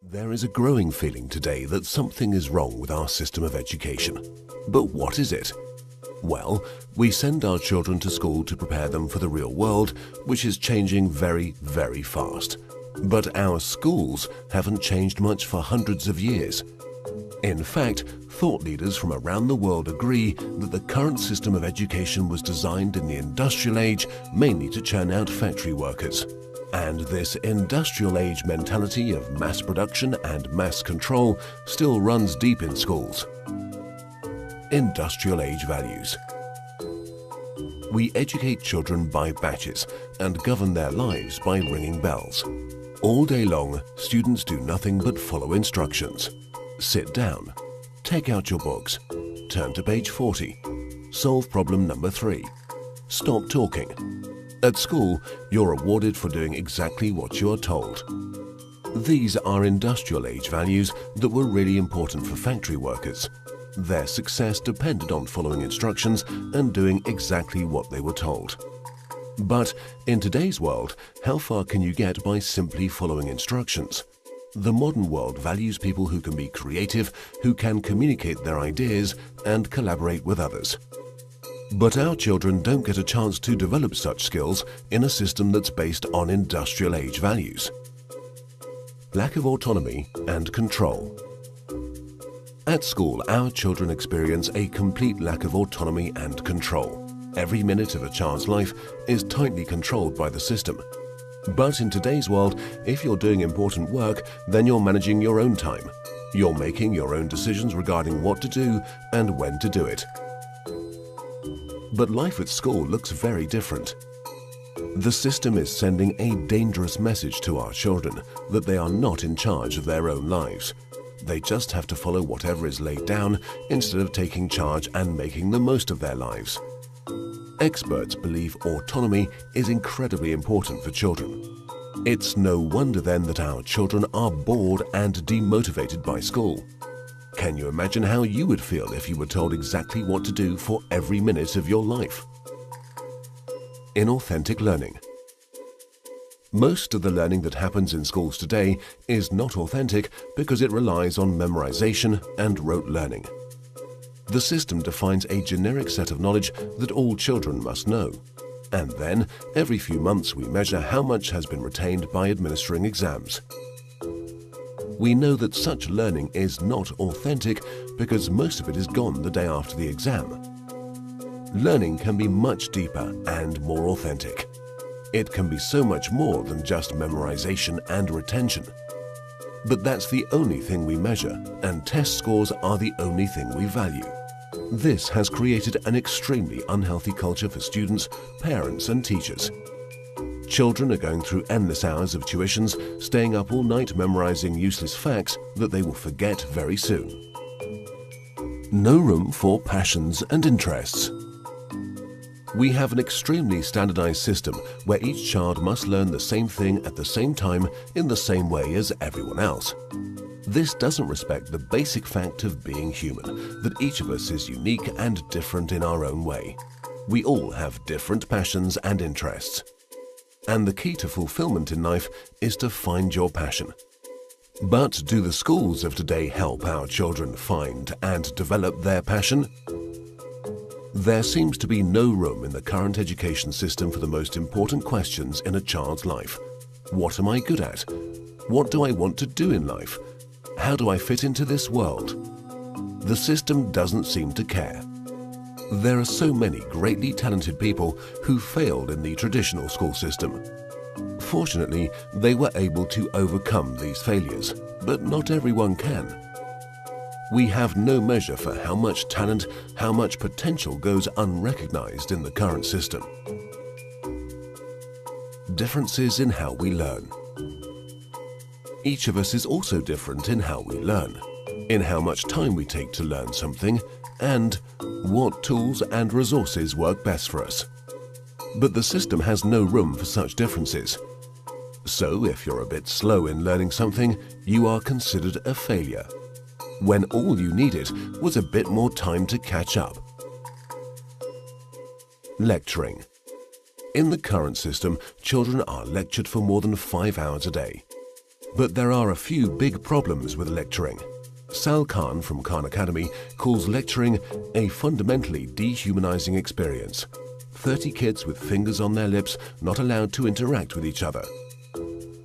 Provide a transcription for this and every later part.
There is a growing feeling today that something is wrong with our system of education. But what is it? Well, we send our children to school to prepare them for the real world, which is changing very, very fast. But our schools haven't changed much for hundreds of years. In fact, thought leaders from around the world agree that the current system of education was designed in the industrial age mainly to churn out factory workers. And this industrial age mentality of mass production and mass control still runs deep in schools. Industrial age values. We educate children by batches and govern their lives by ringing bells. All day long, students do nothing but follow instructions. Sit down, take out your books, turn to page 40, solve problem number 3, stop talking. At school, you're rewarded for doing exactly what you are told. These are industrial age values that were really important for factory workers. Their success depended on following instructions and doing exactly what they were told. But in today's world, how far can you get by simply following instructions? The modern world values people who can be creative, who can communicate their ideas and collaborate with others. But our children don't get a chance to develop such skills in a system that's based on industrial age values. Lack of autonomy and control. At school, our children experience a complete lack of autonomy and control. Every minute of a child's life is tightly controlled by the system. But in today's world, if you're doing important work, then you're managing your own time. You're making your own decisions regarding what to do and when to do it. But life at school looks very different. The system is sending a dangerous message to our children that they are not in charge of their own lives. They just have to follow whatever is laid down instead of taking charge and making the most of their lives. Experts believe autonomy is incredibly important for children. It's no wonder then that our children are bored and demotivated by school. Can you imagine how you would feel if you were told exactly what to do for every minute of your life? Inauthentic learning. Most of the learning that happens in schools today is not authentic because it relies on memorization and rote learning. The system defines a generic set of knowledge that all children must know. And then, every few months we measure how much has been retained by administering exams. We know that such learning is not authentic because most of it is gone the day after the exam. Learning can be much deeper and more authentic. It can be so much more than just memorization and retention. But that's the only thing we measure, and test scores are the only thing we value. This has created an extremely unhealthy culture for students, parents and teachers. Children are going through endless hours of tuitions, staying up all night memorizing useless facts that they will forget very soon. No room for passions and interests. We have an extremely standardized system where each child must learn the same thing at the same time in the same way as everyone else. This doesn't respect the basic fact of being human, that each of us is unique and different in our own way. We all have different passions and interests. And the key to fulfillment in life is to find your passion. But do the schools of today help our children find and develop their passion? There seems to be no room in the current education system for the most important questions in a child's life. What am I good at? What do I want to do in life? How do I fit into this world? The system doesn't seem to care. There are so many greatly talented people who failed in the traditional school system. Fortunately, they were able to overcome these failures, but not everyone can. We have no measure for how much talent, how much potential goes unrecognized in the current system. Differences in how we learn. Each of us is also different in how we learn, in how much time we take to learn something, and what tools and resources work best for us. But the system has no room for such differences. So if you're a bit slow in learning something, you are considered a failure, when all you needed was a bit more time to catch up. Lecturing. In the current system, children are lectured for more than 5 hours a day. But there are a few big problems with lecturing. Sal Khan from Khan Academy calls lecturing a fundamentally dehumanizing experience. 30 kids with fingers on their lips, not allowed to interact with each other.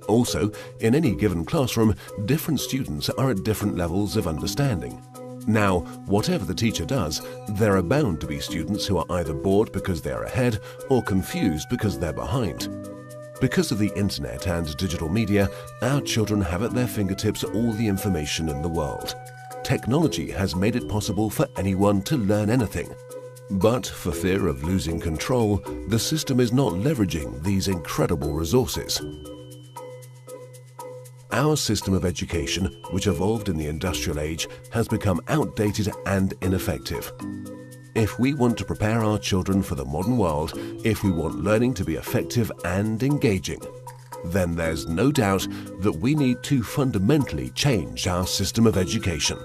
Also, in any given classroom, different students are at different levels of understanding. Now, whatever the teacher does, there are bound to be students who are either bored because they are ahead or confused because they're behind. Because of the internet and digital media, our children have at their fingertips all the information in the world. Technology has made it possible for anyone to learn anything. But for fear of losing control, the system is not leveraging these incredible resources. Our system of education, which evolved in the industrial age, has become outdated and ineffective. If we want to prepare our children for the modern world, if we want learning to be effective and engaging, then there's no doubt that we need to fundamentally change our system of education.